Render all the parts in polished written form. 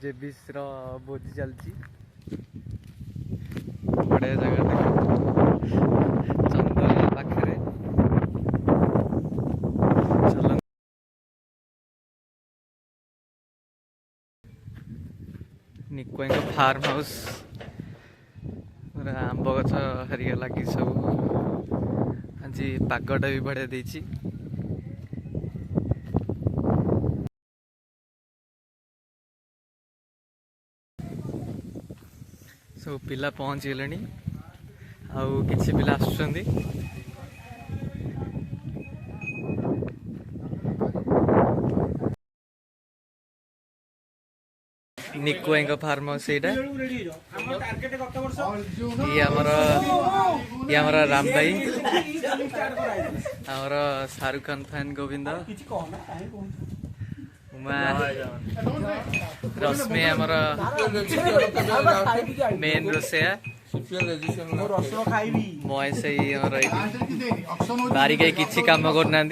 JBC भोजी चलती बढ़िया जगह देख चंदन पाखे चल निको फार्म हाउस आंब गछ हरिका लगी सब आज पागटा भी बढ़िया देची सब पिला पहुँच गले आउ किसी पिला आसुचंदी निको फार्म हाउस ये राम भाई आमर शाहरुख खान फैन गोविंद उमा रश्मि आमर मेन रोसैया महेश बारिक किसी कम करना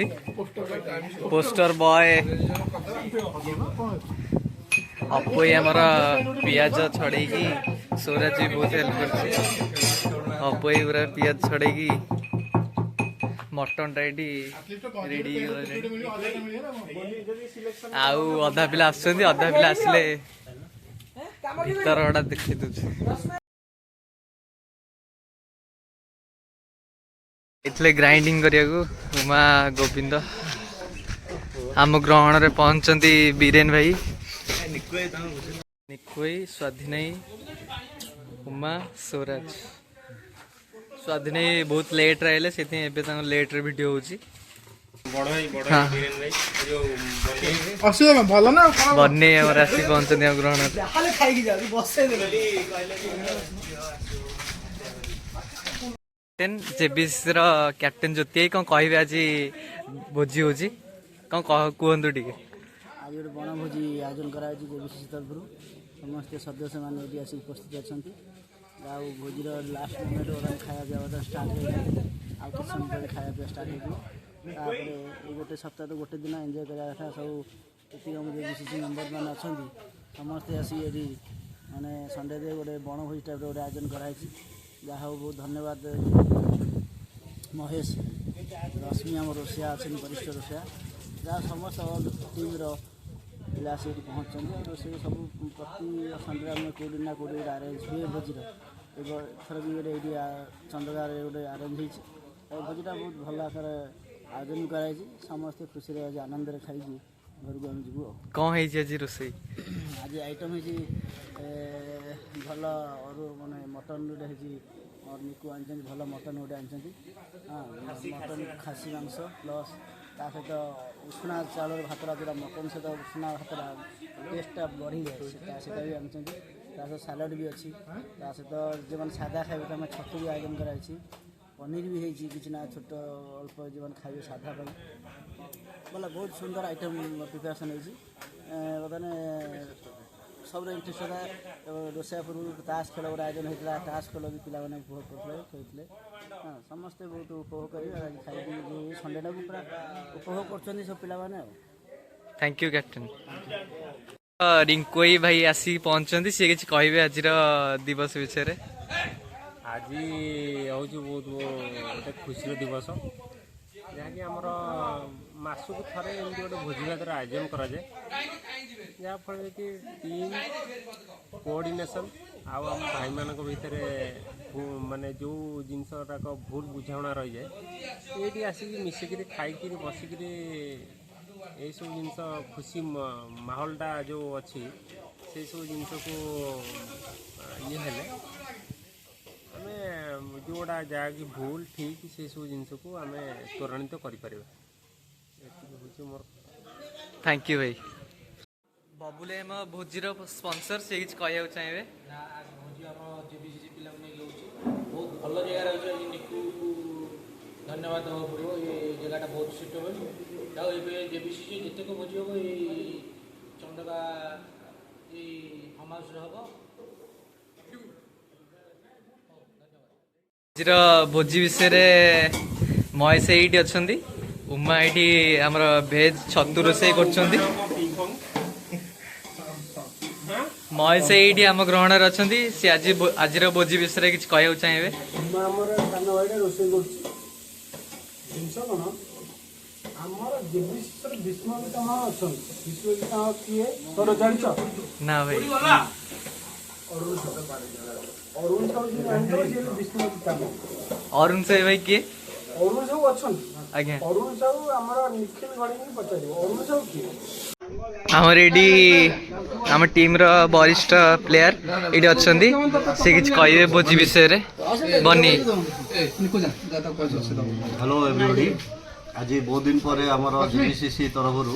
पोस्टर बॉय अपो आमर पियाज छड़े सूरज भी बहुत हेल्प कर अपो पूरा पियाज छड़े मटन टा रेडी आउ अधा पिला आसुचंदी अधा पिला आसले भीतर गड़ा देखी दूसरे ग्राइंडिंग करिया उमा गोविंद आम ग्रहण रे पहुंचती बीरेन भाई निकोई स्वाधीनई उमा स्वराज स्वाधीनई बहुत लेट रहे से लेट रे वीडियो होची बन्ने आसी पहुंचती ग्रहण जेबीसी कैप्टेन ज्योति कौन कहे आज भोजी होची कौन कहतु टे आज गोटे बनभोजी आयोजन कराई जेबीसी तरफ समस्त सदस्य मैंने ये आसिक उपस्थित अच्छा भोजीर लास्ट मोमेंट गोटे खाया पिया स्टार्ट हो आउ कि समय खाया पिया स्टार्ट हो ये गोटे सप्ताह तो गोटे दिन एंजॉय करा था सब ये जेबीसी मेम्बर मैंने अच्छा समस्ते आसिक ये मैंने संडे दे गोटे बनभोजी टाइप गोटे आयोजन कराई जहाँ बहुत धन्यवाद महेश रश्मि आम रोसैया अच्छे वरिष्ठ रोसैया जहाँ समस्त टीम पिला से पहुँचते रोसे सब प्रति संडे आम कौटी ना कौटी गोटे आरेज हुए भोजीर एथर भी गोटे ये चंद्रगार गोटे आरेज हो भोजीटा बहुत भल आकार आयोजन कराई समस्ते खुशी आज आनंद खाई घर को आम जीवु कौन है आज रोसई आज आइटम है भल माने मटन गोटे और निकु आनी भल मटन गोटे आनी हाँ मटन खासी मांस प्लस ता सहित उषुना चाउल भात जो मटन सहित उषुना भात टेस्टा बढ़ी जाए से भी आनी सहित सालाड भी अच्छी सहित जो मैंने सादा खाए तो छतु भी आयोजन कराई पनीर भी होती कि ना छोट अल्प जो मैंने खाए साधा बोला बहुत सुंदर आइटम प्रिपेरेसन हो बर्तमान सब इंटरेस्ट था रोसैया पूर्व ताश खेल गोटे आयोजन होता ताश खेल भी पिला उपभोग करते खेलते हाँ समस्ते बहुत उपभोग कर खाई संडेटा को पूरा उपभोग कर सब पिला थैंक यू कैप्टेन रिंकोई भाई आसी पहुंचती सी कि कहे आज दिवस विषय आज हूँ बहुत गोटे खुशी दिवस जहाँकि आमर मासक थे एमती गोटे भोजी भातर आयोजन कराए जहाँफल कि टीम कोऑर्डिनेशन आम भाई मान भितर माने जो जिनसटाक भूल बुझाणा रही जाए ये आसिक मिसिक खाई बसिक ये सब जिनस खुशी माहौलटा जो अच्छी से सब जिनस को ये हेले आम जोड़ा जहाँकि भूल ठीक से सब जिनस को आम त्वरान्वित कर मोर थैंक यू भाई बबुल एम भोजीर स्पॉन्सर से कह चाहिए जेबीसी पिला बहुत भल जगह रही निकू धन्यवाद देवा पड़ो ये जगह बहुत सुटेबल जेबीसी जितक भोजी हम ये चंदका ये फार्म हाउस हम भोजी विषय महेश ये अच्छा उमा ये आमर भेज छतु रोसई कर ମହେଶ ଏଇଠି ଆମ ଗ୍ରହଣରେ ଅଛନ୍ତି। ସେ ଆଜିର ଭୋଜି ବିଷୟରେ କିଛି କହିବାକୁ ଚାହିଁବେ? ମୁଁ ଆମର ସାନ ଭାଇଟା ରୋଷେଇ କରୁଛି। ଜିନିଷ କ'ଣ ଆମର ଜେବିସିର ବିଷ୍ଣୁଜିତ ଅଛନ୍ତି। ବିଷ୍ଣୁଜିତ କିଏ ତୋର ଜାଣିଛ? ନା ଭାଇ। ଅରୁଣ ସାହୁ ଯିଏ ଜାଣିଛ ସିଏ ବିଷ୍ଣୁଜିତ। ଅରୁଣ ସାହୁ ଭାଇ କିଏ? ଅରୁଣ ସାହୁ ଅଛନ୍ତି। ଆଜ୍ଞା। ଅରୁଣ ସାହୁ ଆମର ନିଖିଲ ଗଣିକି ପଚାରିବ ଅରୁଣ ସାହୁ କିଏ? ଆମର ଏଇଠି ଆମ ଟିମ୍ର ବରିଷ୍ଠ ପ୍ଲେୟାର ଏଇଠି ଅଛନ୍ତି। ସେ କିଛି କହିବେ ଭୋଜି ବିଷୟରେ। ବନି ହ୍ୟାଲୋ ଏଭରିବଡି। ଆଜି ବହୁତ ଦିନ ପରେ ଆମର ଜିବିସିସି ତରଫରୁ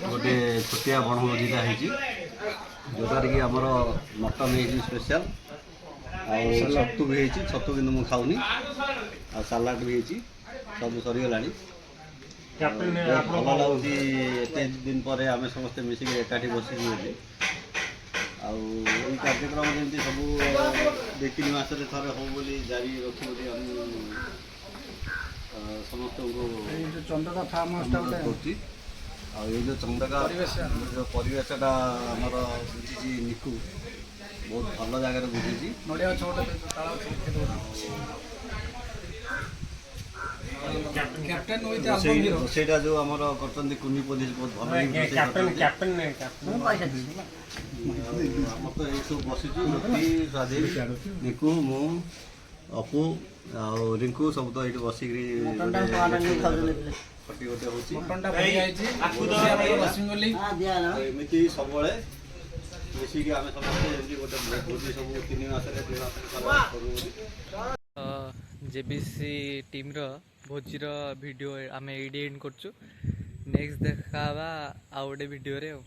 ଗୋଟେ ଛୋଟିଆ ବଣଭୋଜିଟା ହେଇଛି, ଯେଉଁଟାରେ କି ଆମର ମଟନ୍ ହେଇଛି ସ୍ପେଶାଲ, ଆଉ ଛତୁ ବି ହେଇଛି। ଛତୁ କିନ୍ତୁ ମୁଁ ଖାଉନି। ଆଉ ସାଲାଡ଼ ବି ହେଇଛି। ସବୁ ସରିଗଲାଣି। ବହୁତ ଭଲ ଲାଗୁଛି ଏତେ ଦିନ ପରେ ଆମେ ସମସ୍ତେ ମିଶିକି ଏକାଠି ବସିକି ବୋଲି। ଆଉ ଏଇ କାର୍ଯ୍ୟକ୍ରମ ଯେମିତି ସବୁ 2-3 ମାସରେ ଥରେ ହଉ ବୋଲି ଜାରି ରଖୁ ବୋଲି ଆମେ ସମସ୍ତଙ୍କୁ ଚନ୍ଦକା ଫାର୍ମ ହାଉସଟା କରୁଛି। ଆଉ ଏଇ ଯେଉଁ ଚନ୍ଦକା ଯେଉଁ ପରିବେଶଟା ଆମର ବୁଝିଛି ନିକୁ ବହୁତ ଭଲ ଜାଗାରେ ବୁଝିଛି। ନଡ଼ିଆ ଗଛ ଗୋଟେ ରୋଷେଇଟା ଯେଉଁ ଆମର କରୁଛନ୍ତି କୁନି ପୋଲିସ ବହୁତ ଭଲ ଆମର ତ ଏଇସବୁ ବସିଛୁ ରୁଟି ସ୍ୱାଧୀନ ନିକୁ ମୁଁ ଅପୁ ଆଉ ରିଙ୍କୁ ସବୁ ତ ଏଇଠି ବସିକିରି ଖଟି ଗୋଟେ ହେଉଛି। ଏମିତି ସବୁବେଳେ ମିଶିକି ଆମେ ସମସ୍ତେ ଏମିତି ଗୋଟେ ଭୋଜି ସବୁ 3 ମାସରେ 2 ମାସରେ କରୁ ବୋଲି। ଜେବିସି ଟିମ୍ର ଭୋଜିର ଭିଡ଼ିଓ ଆମେ ଏଇଠି ଏଣ୍ଡ କରୁଛୁ। ନେକ୍ସଟ ଦେଖା ହେବା ଆଉ ଗୋଟେ ଭିଡ଼ିଓରେ ଆଉ।